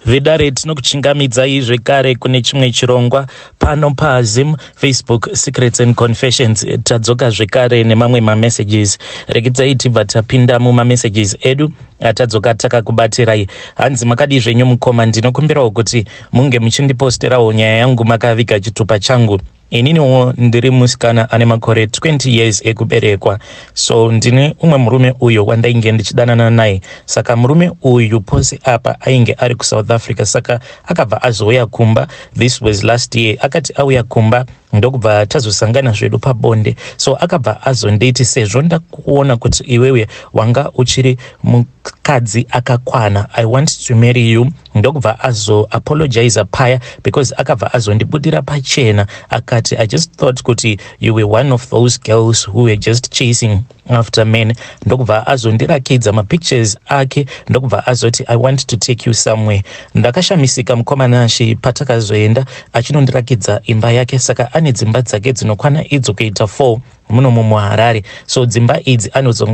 Vidare tinokuchingamidzai zvekare kune chimwe chirongwa pano paZim Facebook Secrets and Confessions. Tadzoka zvekare nemamwe messages. Regidzai tibva tapinda messages edu atadzoka takakubatirai. Hanzi makadi zvenyu mukoma, ndinokumbirawo kuti munge muchindiposterawo nyaya yangu makaviga chitupa changu. Ininiwo ndiri musikana ane makore 20 years ekuberekwa. So ndine umwe murume uyo wandainge ndichidanana naye. Saka murume uyu pose apa ainge ari kuSouth Africa, saka akabva azouya kumba. This was last year. Akati auya kumba ndokubva tazosangana zvedu pabonde. So akabva azonditi sezvo ndakuona kuti iwewe wanga uchiri mukadzi akakwana, I want to marry you. Ndokubva azo apologize paya because akabva azondibudira pachena akati I just thought kuti you were one of those girls who were just chasing after men. Ndokubva azondirakidza mapictures ake, ndokubva azoti I want to take you somewhere. Ndakashamisika mukomana ashi patakazoenda achinondirakidza imba yake, saka ane dzimba dzake dzinokwana idzo kuita 4 muno muHarare. So dzimba idzi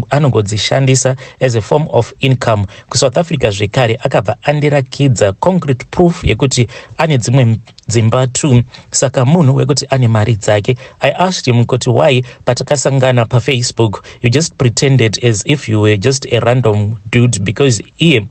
anogodzishandisa as a form of income. KuSouth Africa zvekare akabva andirakidza concrete proof yekuti ane dzimwe dzimba 2, saka munhu wekuti ane mari dzake. I asked him kuti why patakasangana paFacebook you just pretended as if you were just a random dude, because iye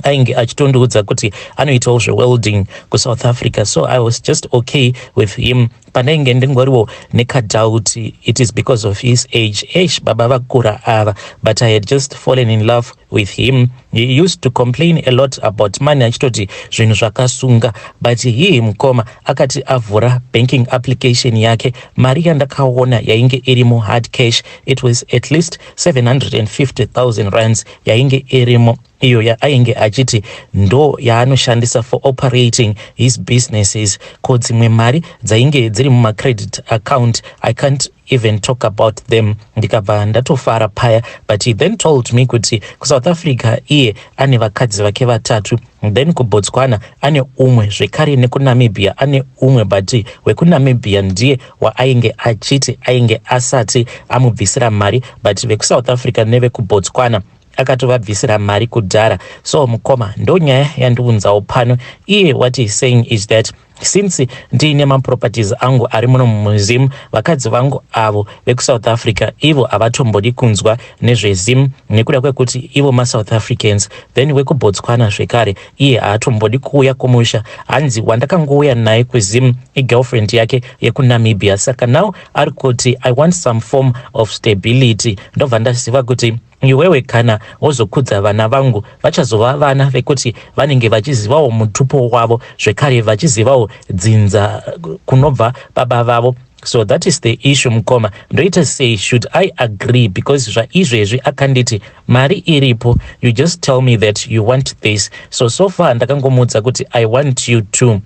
ainge achitondiudza kuti anoitawo zvewelding kuSouth Africa. So I was just okay with him. Pandainge ndingoriwo nekadoubt it is because of his age. Baba vakura ava, but I had just fallen in love with him. He used to complain a lot about money, achitoti zvinhu zvakasunga, but he mukoma akati avhura banking application yake, mari yandakaona yainge irimo hard cash, it was at least 750,000 rands yainge irimo, iyo yainge achiti ndo yaanoshandisa for operating his businesses. Ko dzimwe mari dzainge dziri muma credit account I can't even talk about them. Ndikabva ndatofara paya, but he then told me kuti kuSouth Africa iye ane vakadzi vake 3, then kuBotswana ane umwe, zvekare nekuNamibia ane umwe, but wekuNamibia ndiye waainge achiti ainge asati amubvisira mari, but vekuSouth Africa nevekuBotswana akatovabvisira mari kudhara. So mukoma ndo nyaya yandiunzawo pano. Iye what he's saying is that since ndine maproperties angu ari muno muZim, vakadzi vangu avo vekuSouth Africa ivo havatombodi kunzwa nezveZim nekuda kwekuti ivo maSouth Africans. Then wekuBotswana zvekare iye haatombodi kuuya kumusha. Hanzi wandakangouya naye kuZim igirlfriend yake yekuNamibia, saka now ari kuti I want some form of stability. Ndobva ndaziva kuti iwewe kana wozokudza vana vangu vachazova vana vekuti vanenge vachizivawo mutupo wavo, zvekare vachizivawo dzinza kunobva baba vavo. So that is the issue mukoma. Ndoita say should I agree, because zvaizvezvi akanditi mari iripo, you just tell me that you want this. So far ndakangomudza kuti I want you too,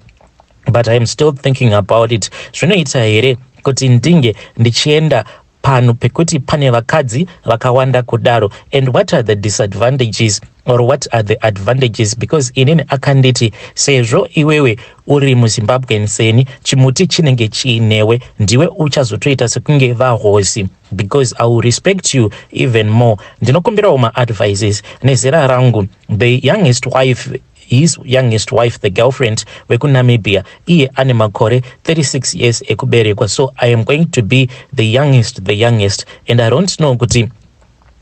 but I am still thinking about it. Zvinoita here kuti ndinge ndichienda pano pekuti pane vakadzi vakawanda kudaro, and what are the disadvantages or what are the advantages? Because inini akanditi sezvo iwewe uri muZimbabwe seni chimuti chinenge chiinewe, ndiwe uchazotoita sekunge vahosi, because I will respect you even more. Ndinokumbirawo ma-advices nezera rangu. The youngest wife, his youngest wife, the girlfriend wekuNamibia, iye ane makore 36 years ekuberekwa. So I am going to be the youngest, and I don't know kuti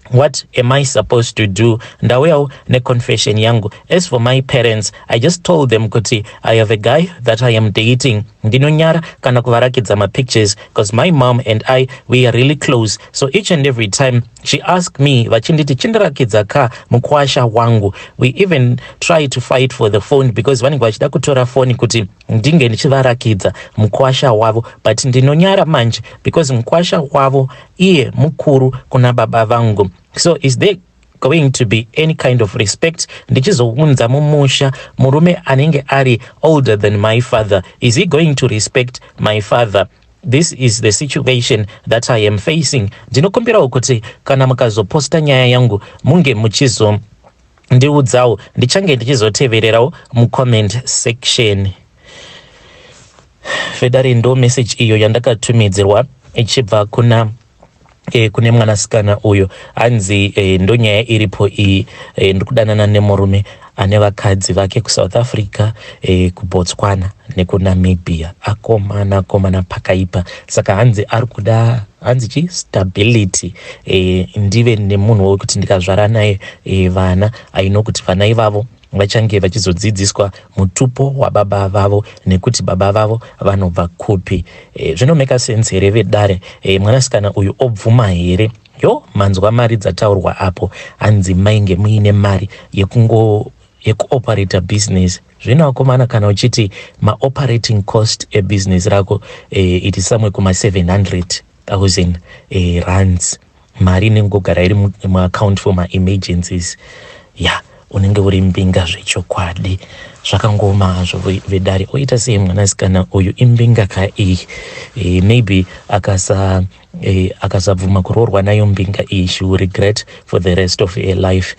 what am I supposed to do? Ndauyawo neconfession yangu. As for my parents, I just told them kuti I have a guy that I am dating. Ndinonyara kana kuvarakidza mapictures, because my mom and I, we are really close. So each and every time she asked me vachinditi chindarakidza ka mukwasha wangu. We even try to fight for the phone, because vanenge vachida kutora phone kuti ndinge ndichivarakidza mukwasha wavo, but ndinonyara manje because mukwasha wavo iye mukuru kuna baba vangu. So is there going to be any kind of respect? Ndichizounza mumusha murume anenge ari older than my father, is he going to respect my father? This is the situation that I am facing. Ndinokumbirawo kuti kana mukazoposta nyaya yangu munge muchizo ndiudzawo, ndichange ndichizotevererawo mucomment section. Fedari ndo message iyo yandakatumidzirwa ichibva kune mwanasikana uyo. Hanzi ndo nyaya iripo iyi, ndikudanana nemurume ane vakadzi vake kuSouth Africa, kuBotswana nekunamibia. Akomana pakaipa. Saka hanzi arikuda hanzi stability, ndive nemunhu wekuti ndikazvara naye vana aino kuti vana ivavo vachange vachizodzidziswa mutupo wababa vavo nekuti baba vavo vanobva kupi. Zvinomeka sense here vedare, mwanasikana uyu obvuma here? Yo, manzwa mari dzataurwa apo, hanzi mainge muine mari yekuoperate business. Zvino akomana kana uchiti operating cost business rako it is somewhere kuma 700,000 rands. Mari inengogara iri muaccount for emergencies. Yeah, unenge uri mbinga zvechokwadi. Zvakangoma hazvo vedare. Oita sei mwanasikana uyu imbinga ka maybe akasabvuma kuroorwa nayo mbinga iyi, she will regret for the rest of her life.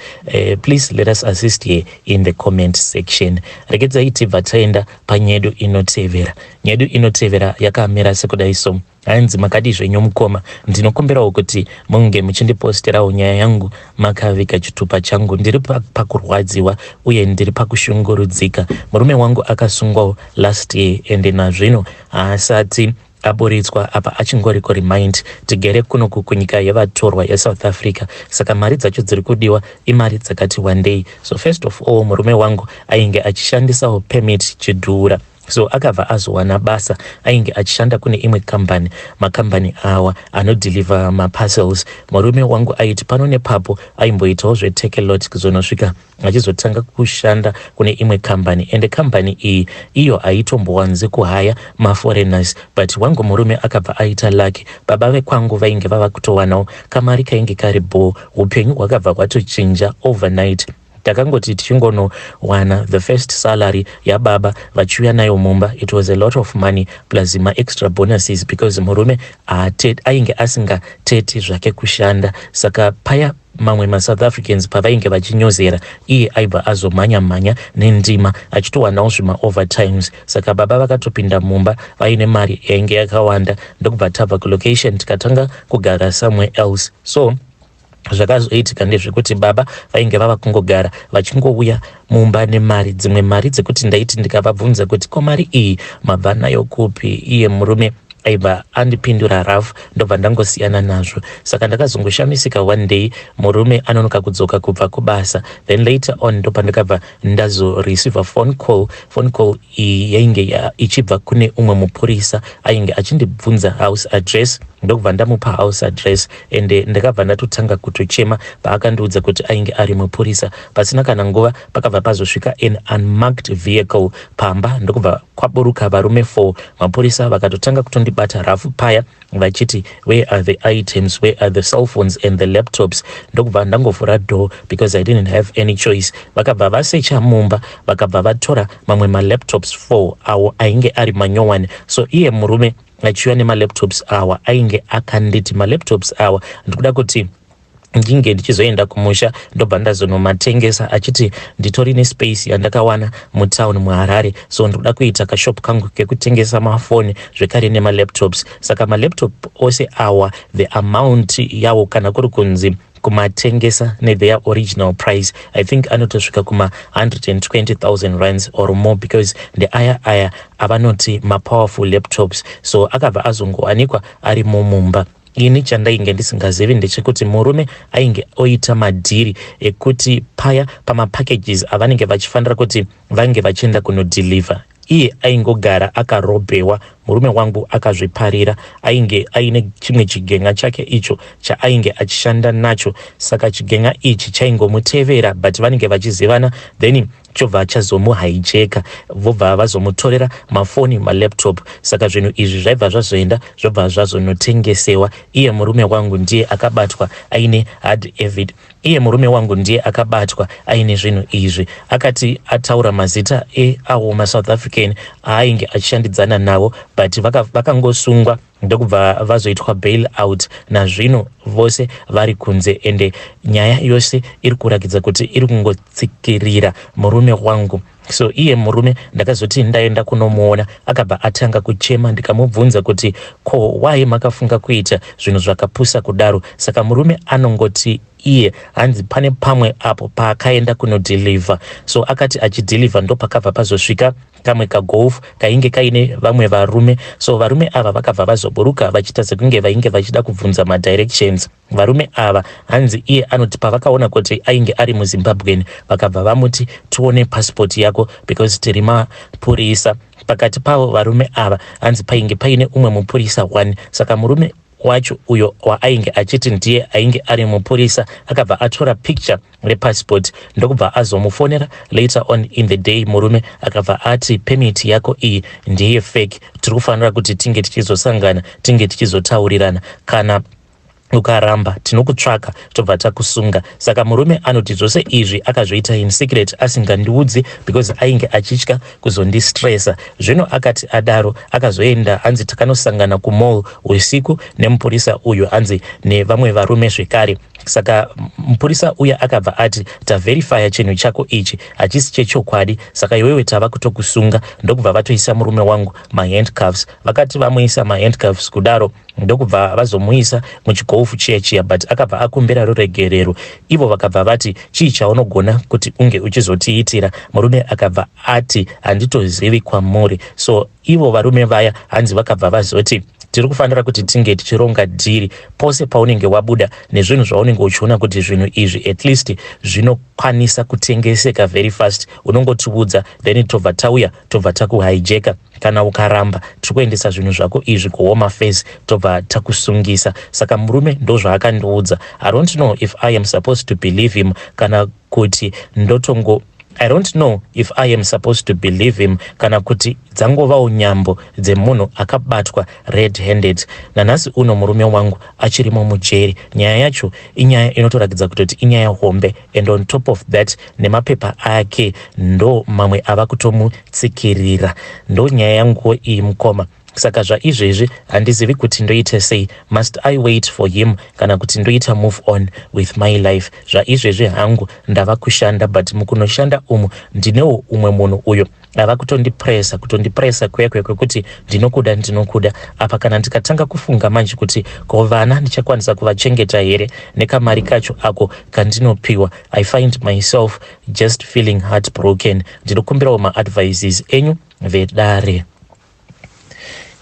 Please let us assist here in the comment section. Regedzai tibva taenda panyedu inotevera. Nyedu inotevera yakamira sekudai so. Hanzi makadi zvenyu mukoma, ndinokumbirawo kuti munge muchindiposterawo nyaya yangu makavika chitupa changu. Ndiri pakurwadziwa uye ndiri pakushungurudzika. Murume wangu akasungwawo last year ende nazvino haasati aburitswa apa achingoriko remind tigere kuno kunyika yevatorwa yeSouth Africa. Saka mari dzacho dziri kudiwa imari dzakati wandei. So first of all, murume wangu ainge achishandisawo permit chidhura. So akabva azowana basa ainge achishanda kune imwe company, makambani awa anodeliver maparcels. Murume wangu aiti pano nepapo aimboitawo zvetake lot kuzonosvika achizotanga kushanda kune imwe company, ende company iyi iyo aitombowanzi kuhaya maforeigners, but wangu murume akabva aita lucky. Baba vekwangu vainge vava kutowanawo kamari kainge kari bho. Upenyu hwakabva hwatochinja overnight. Takangoti tichingonowana the first salary yababa vachiuya nayo mumba. It was a lot of money plus ma extra bonuses because murume ainge asingateti zvake kushanda. Saka paya mamwe maSouth Africans pavainge vachinyozera, iye aibva azomhanya nendima achitowanawo zvima overtimes. Saka baba vakatopinda mumba vaine mari yainge yakawanda, ndokubva tabva kulocation tikatanga kugara somewhere else. So zvakazoitika ndezvekuti baba vainge vava kungogara vachingouya mumba nemari, dzimwe mari dzekuti ndaiti ndikavabvunza kuti ko mari iyi mabva nayo kupi, iye murume aibva andipindura rafu, ndobva ndangosiyana nazvo. Saka ndakazongoshamisika one day murume anonoka kudzoka kubva kubasa. Then later on ndopa ndakabva ndazoreceive phone call iyi yainge ichibva kune umwe mupurisa ainge achindibvunza house address. Ndokubva ndamupa house address ende ndakabva ndatotanga kutochema paakandiudza kuti ainge ari mupurisa. Pasina kana nguva pakabva pazosvika an unmarked vehicle pamba, ndokubva kwaburuka varume 4. Mapurisa vakatotanga kutondibata rafu paya vachiti where are the items, where are the cell phones and the laptops. Ndokubva ndangovhura door because I didn't have any choice. Vakabva vasecha mumba vakabva vatora mamwe malaptops 4 awo ainge ari manyowani. So iye murume achiuya nemalaptops awa ainge akanditi malaptops awa ndikuda kuti ndinge ndichizoenda kumusha ndobva ndazonomatengesa, achiti nditori nespace yandakawana mutown muHarare, so ndikuda kuita kashop kangu kekutengesa mafoni zvekare nemalaptops. Saka malaptop ose awa the amount yawo kana kuri kunzi kumatengesa their original price, I think anotosvika kuma 120,000 rands or more because the aya avanoti powerful laptops. So akabva azongowanikwa ari mumba. Ini chandainge ndisingazivi ndechekuti murume ainge oita madhiri ekuti paya pamapackages avanenge vachifanira kuti vange vachienda kunodeliver, iye aingogara akarobewa. Murume wangu akazviparira, ainge aine chimwe chigenga chake icho chaainge achishanda nacho. Saka chigenga ichi chaingomutevera but vanenge vachizivana, then chobva chazomuhijacker vobva vazomutorera mafoni malaptop. Saka zvinhu izvi zvaibva zvazoenda zvobva zvazonotengesewa. Iye murume wangu ndiye akabatwa aine hard evid. Iye murume wangu ndiye akabatwa aine zvinhu izvi. Akati ataura mazita awo maSouth African ainge achishandidzana nawo but vakangosungwa ndokubva vazoitwa bail out. Nazvino vose vari kunze ende nyaya yose iri kurakidza kuti iri kungotsikirira murume wangu. So iye murume ndakazoti ndaenda kunomuona akabva atanga kuchema. Ndikamubvunza kuti ko why makafunga kuita zvinhu zvakapusa kudaro. Saka murume anongoti iye hanzi pane pamwe apo paakaenda kunodhilivha. So akati achidhilivha ndo pakabva pazosvika kamwe kagolf kainge kaine vamwe varume. So varume ava vakabva vazoburuka vachiita sekunge vainge vachida kubvunza madirections. Varume ava hanzi iye anoti pavakaona kuti ainge ari muZimbabwean vakabva vamuti tione passport yako because tiri mapurisa. Pakati pavo varume ava hanzi painge paine umwe mupurisa 1. Saka murume wacho uyo waainge achiti ndiye ainge ari mupurisa akabva atora picture repassport ndokubva azomufonera later on in the day. Murume akabva ati permit yako iyi ndiye fake, tiri kufanira kuti tinge tichizosangana tinge tichizotaurirana, kana ukaramba tinokutsvaka tobva takusunga. Saka murume anoti zvose izvi akazviita in secret asingandiudzi because ainge achitya kuzondistressa. Zvino akati adaro akazoenda hanzi takanosangana kumall usiku nemupurisa uyu hanzi nevamwe varume zvekare. Saka mupurisa uya akabva ati taverifya chinhu chako ichi hachisi chechokwadi, saka iwewe tava kutokusunga. Ndokubva vatoisa murume wangu mahandcuffs. Vakati vamuisa mahandcuffs kudaro ndokubva vazomuisa muchigolfu chiya but akabva akumbira ruregerero. Ivo vakabva vati chii chaunogona kuti unge uchizotiitira? Murume akabva ati handitozivi kwamuri. So ivo varume vaya hanzi vakabva vazoti tiri kufanira kuti tinge tichironga dhiri pose paunenge wabuda nezvinhu zvaunenge uchiona kuti zvinhu izvi at least zvinokwanisa kutengeseka very fast, unongotiudza then tobva tauya tobva takuhijeka. Kana ukaramba tiri kuendesa zvinhu zvako izvi kuhome affairs tobva takusungisa. Saka murume ndo zvaakandiudza. I don't know if I am supposed to believe him kana kuti ndotongo I don't know if I am supposed to believe him kana kuti dzangovawo nyambo dzemunhu akabatwa red-handed. Nanhasi uno murume wangu achirimo mujeri. Nyaya yacho inyaya inotorakidza kutoti inyaya hombe, and on top of that nemapepa ake ndo mamwe ava kutomutsikirira. Ndo nyaya yangu iyi mukoma. Saka zvaizvezvi handizivi kuti ndoite sei. Must I wait for him kana kuti ndoita move on with my life? Zvaizvezvi hangu ndava kushanda, but mukunoshanda umu ndinewo umwe munhu uyo ava kutondipresa kwekuti ndinokuda. Apa kana ndikatanga kufunga manje kuti ko vana ndichakwanisa kuvachengeta here nekamari kacho ako kandinopiwa, I find myself just feeling heartbroken. Ndinokumbirawo maadvices enyu vedare.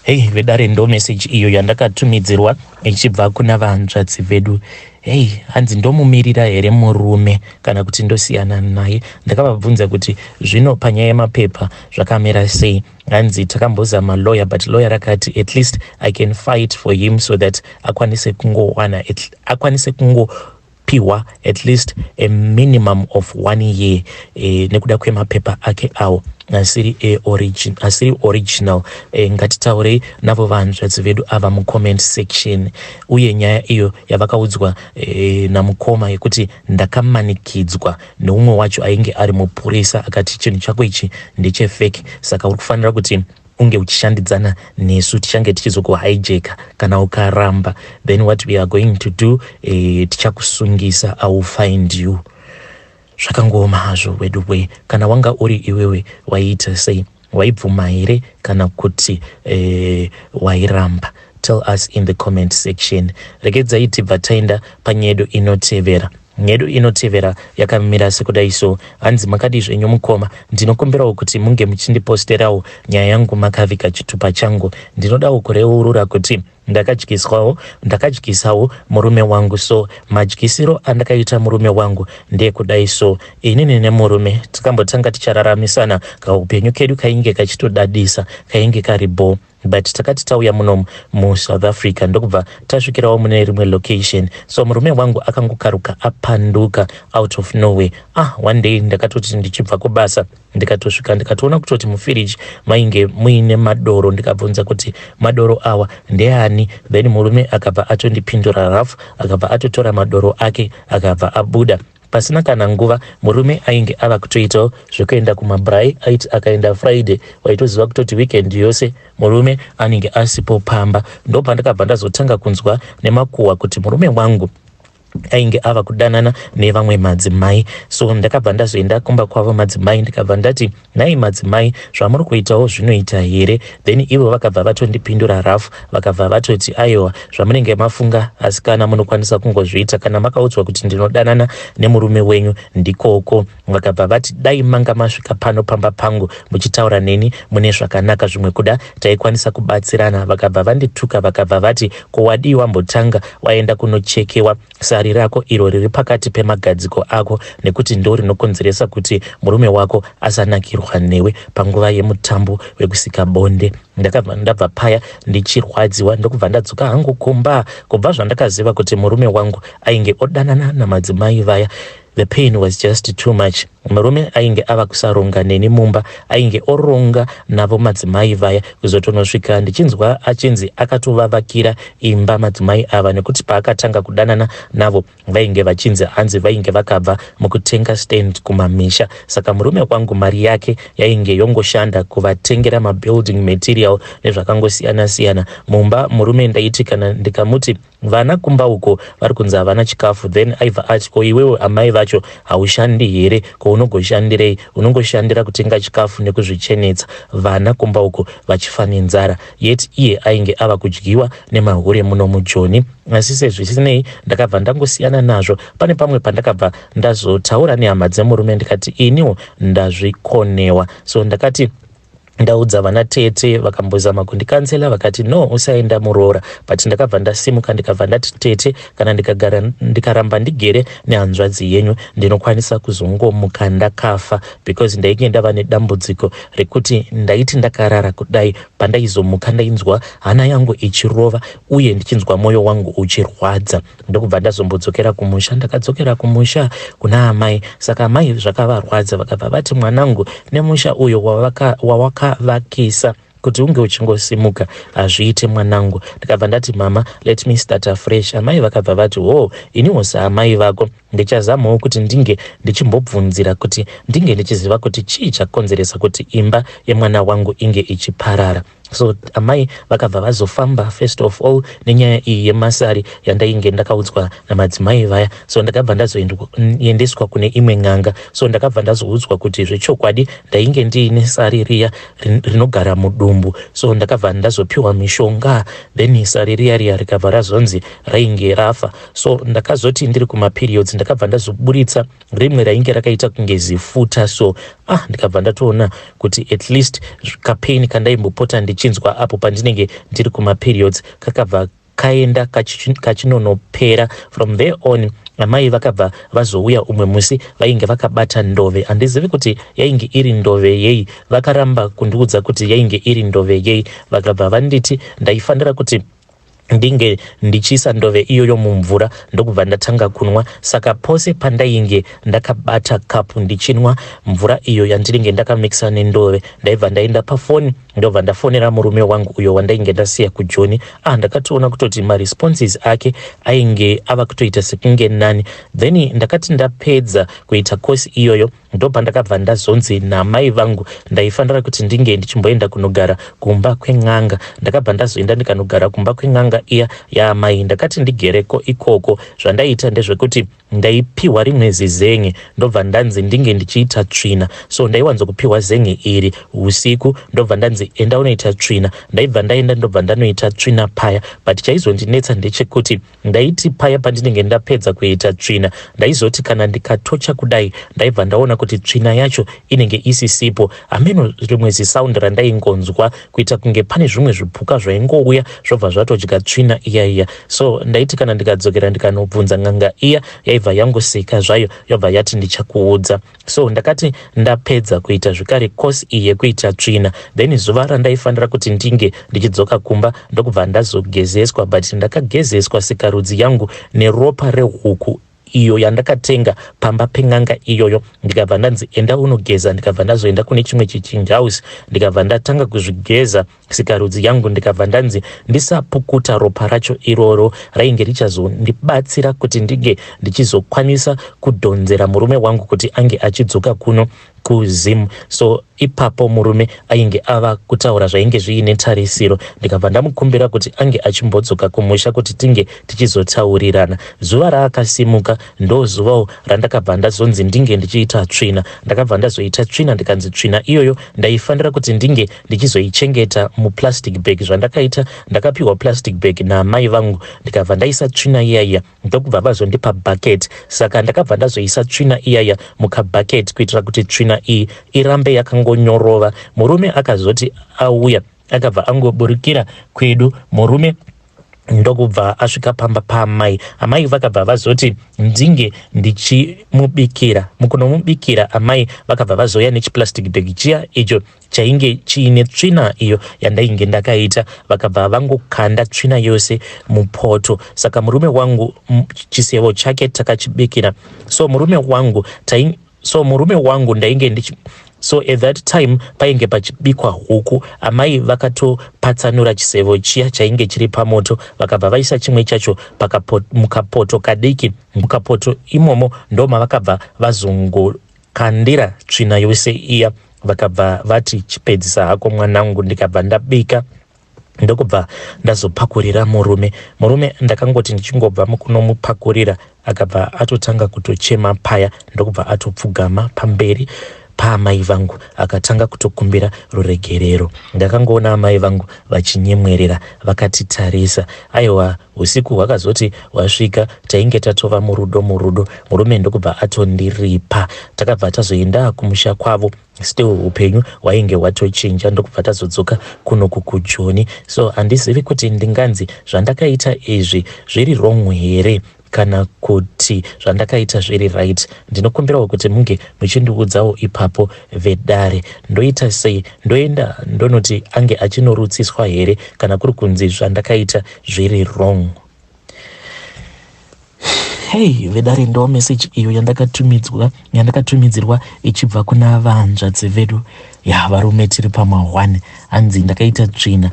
Hey, vedare ndo message iyo yandakatumidzirwa ichibva kuna vahanzvadzi vedu. Hey, hanzi ndomumirira here murume kana kuti ndosiyana naye? Ndakavabvunza kuti zvino panyaya yemapepa zvakamira sei. Hanzi takambozama lawyer but lawyer rakati at least I can fight for him so that akwanise kungopiwa at least a minimum of 1 year nekuda kwemapepa ake awo asiri original. Ngatitaurei navo vahanzvadzi vedu ava mucomment section. Uye nyaya iyo yavakaudzwa namukoma yekuti ndakamanikidzwa neumwe wacho ainge ari mupurisa akati chinhu chako ichi ndechefake, saka uri kufanira kuti unge uchishandidzana nesu tichange tichizokuhijeka. Kana ukaramba then what we are going to do, tichakusungisa, I will find you. Zvakangoma hazvo wedu we. Kana wanga uri iwewe waiita sei? Waibvuma here kana kuti wairamba? Tell us in the comment section. Regedzai tibva taenda panyedo inotevera. Nyedo inotevera yakamira sekudai. So hanzi makadi zvenyu mukoma, ndinokumbirawo kuti munge muchindiposterawo nyaya yangu makavika chitupa changu. Ndinodawo kureurura kuti ndakadyisawo murume wangu. So madyisiro andakaita murume wangu ndekudai. So inini nemurume tikambotanga tichararamisana kaupenyu kedu kainge kachitodadisa, kainge karibo, but takati tauya muno muSouth Africa ndokubva tasvikirawo mune rimwe location. So murume wangu akangokaruka apanduka out of nowhere. One day ndakatoti ndichibva kubasa ndikatosvika ndikatoona kutoti mufiriji mainge muine madoro. Ndikabvunza kuti madoro awa ndeani? Then murume akabva atondipindura rafu, akabva atotora madoro ake akabva abuda. Pasina kana nguva murume ainge ava kutoitawo zvekuenda kumabrai, aiti akaenda Friday waitoziva kutoti weekend yose murume anenge asipo pamba. Ndo pandakabva ndazotanga kunzwa nemakuhwa kuti murume wangu ainge ava kudanana nevamwe madzimai. So ndakabva ndazoenda kumba kwavo madzimai ndikabva ndati nhai madzimai zvamuri kuitawo zvinoita here. Then ivo vakabva vatondipindura rafu vakabva vatoti aiwa zvamunenge mafunga asi kana munokwanisa kungozviita kana makaudzwa kuti ndinodanana nemurume wenyu ndikoko. Vakabva vati dai manga masvika pano pamba pangu muchitaura neni mune zvakanaka zvimwe kuda taikwanisa kubatsirana. Vakabva vandituka vakabva vati ko wadii wambotanga waenda kunochekewa sari rako iro riri pakati pemagadziko ako nekuti ndo rinokonzeresa kuti murume wako asanakirwa newe panguva yemutambo wekusika bonde. Ndabva paya ndichirwadziwa ndokubva ndadzoka hangu kumba kubva zvandakaziva kuti murume wangu ainge odanana namadzimai vaya. The pain was just too much. Murume ainge ava kusaronga neni mumba ainge oronga navo madzimai vaya kuzotonosvika ndichinzwa achinzi akatovavakira imba madzimai ava nekuti paakatanga kudanana navo vainge vachinzi hanzi vainge vakabva mukutenga stand kumamisha. Saka murume wangu mari yake yainge yongoshanda kuvatengera mabuilding material nezvakangosiyana siyana mumba. Murume ndaiti kana ndikamuti vana kumba uko vari kunzi havana chikafu then aibva ati ko iwewe amai vacho haushandi here ko unogoshandirei? Unongoshandira kutenga chikafu nekuzvichenetsa vana kumba uko vachifa nenzara. Yet iye ainge ava kudyiwa nemahure muno mujoni. Asi sezvisinei ndakabva ndangosiyana nazvo. Pane pamwe pandakabva ndazotaura nehama dzemurume ndikati iniwo ndazvikonewa. So ndakati ndaudza vana tete vakambozama kundikansela vakati no usaenda muroora. But ndakabva ndasimuka ndikabva ndati tete kana ndikaramba ndigere nehanzvadzi yenyu ndinokwanisa kuzongomuka ndakafa because ndainge ndava nedambudziko rekuti ndaiti ndakarara kudai pandaizomuka ndainzwa hana yangu ichirova uye ndichinzwa moyo wangu uchirwadza. Ndokubva ndazombodzokera kumusha. Ndakadzokera kumusha kuna amai. Saka amai zvakavarwadza vakabva vati mwanangu nemusha uyo wawakavakisa kuti unge uchingosimuka azviite mwanangu. Ndikabva ndati mama let me start afresh. Amai vakabva vati iniwo saamai vako ndichazamawo kuti ndinge ndichimbobvunzira kuti ndinge ndichiziva kuti chii chakonzeresa kuti imba yemwana wangu inge ichiparara. So amai vakabva vazofamba first of all nenyaya iyi yemasari yandainge ndakaudzwa namadzimai vaya. So ndakabva ndazoendeswa kune imwe n'anga. So ndakabva ndazoudzwa kuti zvechokwadi ndainge ndiine sari riya rinogara mudumbu. So ndakabva ndazopiwa mishonga then sari riya rikabva razonzi rainge rafa. So ndakazoti ndiri kumaperiods ndakabva ndazoburitsa rimwe rainge rakaita kunge zifuta. So ndikabva ndatoona kuti at least kapain kandaimbopota ndichinzwa apo pandinenge ndiri kumaperiods kakabva kaenda kachinonopera. From there on amai vakabva vazouya umwe musi vainge vakabata ndove. Handizivi kuti yainge iri ndove yei. Vakaramba kundiudza kuti yainge iri ndove yei. Vakabva vanditi ndaifanira kuti ndinge ndichisa ndove iyoyo mumvura ndokubva ndatanga kunwa. Saka pose pandainge ndakabata kapu ndichinwa mvura iyo yandinenge ndakamikisa nendove ndaibva ndaenda pafoni ndobva ndafonera murume wangu uyo wandainge ndasiya kujoni. Ndakatoona kutoti maresponses ake ainge ava kutoita sekunge nani. Then ndakati ndapedza kuita kosi iyoyo ndobva ndakabva ndazonzi namai vangu ndaifanira kuti ndinge ndichimboenda kunogara kumba kwen'anga. Ndakabva ndazoenda ndikanogara kumba kwen'anga iya yaamai. Ndakati ndigereko ikoko zvandaita ndezvekuti ndaipiwa rimwe zizen'e ndobva ndanzi ndinge ndichiita tsvina. So ndaiwanzokupiwa zen'e iri usiku ndobva ndanzi enda unoita tsvina. Ndaibva ndaenda ndobva ndanoita tsvina paya. But chaizondinetsa ndechekuti ndaiti paya pandinenge ndapedza kuita tsvina ndaizoti kana ndikatocha kudai ndaibva ndaona kuti tsvina yacho inenge isisipo. Ameno rimwe zisound randaingonzwa kuita kunge pane zvimwe zvipuka zvaingouya zvobva zvatodya tsvina iya. So ndaiti kana ndikadzokera ndikanobvunza n'anga iya yaibva yangoseka zvayo yobva yati ndichakuudza. So ndakati ndapedza kuita zvekare course iyi yekuita tsvina then zuva randaifanira kuti ndinge ndichidzoka kumba ndokubva ndazogezeswa. But ndakagezeswa sikarudzi yangu neropa rehuku iyo yandakatenga pamba pen'anga iyoyo. Ndikabva ndanzi enda unogeza. Ndikabva ndazoenda kune chimwe chichinja house ndikabva ndatanga kuzvigeza sikarudzi yangu. Ndikabva ndanzi ndisapukuta ropa racho iroro rainge richazondibatsira kuti ndinge ndichizokwanisa kudhonzera murume wangu kuti ange achidzoka kuno kuzimu. So ipapo murume ainge ava kutaura zvainge zviine tarisiro. Ndikabva ndamukumbira kuti ange achimbodzoka kumusha kuti tinge tichizotaurirana. Zuva raakasimuka ndo zuvawo randakabva ndazonzi ndinge ndichiita tsvina. Ndakabva ndazoita tsvina ndikanzi tsvina iyoyo ndaifanira kuti ndinge ndichizoichengeta muplastic bag. Zvandakaita ndakapiwa plastic bag naamai vangu ndikabva ndaisa tsvina iyaya ndokubva vazondipa bucket. Saka ndakabva ndazoisa tsvina iyaya mukabucket kuitira kuti tsvina iyi irambe yakangonyorova. Murume akazoti auya akabva angoburukira kwedu. Murume ndokubva asvika pamba paamai. Amai vakabva vazoti ndinge ndichimubikira. Mukunomubikira amai vakabva vazoya nechiplastic bag chiya icho chainge chiine tsvina iyo yandainge ndakaita. Vakabva vangokanda tsvina yose mupoto. Saka murume wangu chisevo chake takachibikira. So murume wangu ndainge ndichi. So at that time painge pachibikwa huku, amai vakatopatsanura chisevo chiya chainge chiri pamoto. Vakabva vaisa chimwe chacho mukapoto kadiki. Mukapoto imomo ndoma vakabva vazongokandira tsvina yose iya. Vakabva vati chipedzisa hako mwanangu. Ndikabva ndabika ndokubva ndazopakurira murume ndakangoti ndichingobva mukunomupakurira akabva atotanga kutochema paya. Ndokubva atopfugama pamberi paamai vangu akatanga kutokumbira ruregerero. Ndakangoona amai vangu vachinyemwerera vakatitarisa. Aiwa, usiku hwakazoti hwasvika tainge tatova murudo. Murume ndokubva atondiripa. Takabva tazoenda kumusha kwavo. Still upenyu hwainge hwatochinja. Ndokubva tazodzoka kuno kukujoni. So handizivi kuti ndinganzi zvandakaita izvi zviri wrong here kana kuti zvandakaita zviri right. Ndinokumbirawo kuti munge muchindiudzawo ipapo vedare. Ndoita sei? Ndoenda ndonoti ange achinorutsiswa here kana kuri kunzi zvandakaita zviri wrong. Hey, vedare ndo message iyo yandakatumidzirwa ichibva kuna vanzvadzi vedu. Ya varume tiri pama1 anzi ndakaita tsvina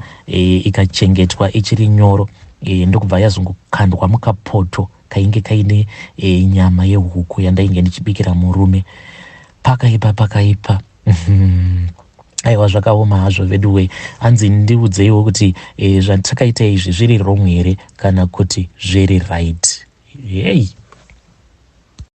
ikachengetwa ichiri nyoro. Ndokubva yazongokandwa mukapoto kainge kaine nyama yehuku yandainge ndichibikira murume. Pakaipa. Aiwa, zvakaoma hazvo veduwe. Anzi ndiudzeiwo kuti zvandakaita izvi zviri wrong here kana kuti zviri right. Hey.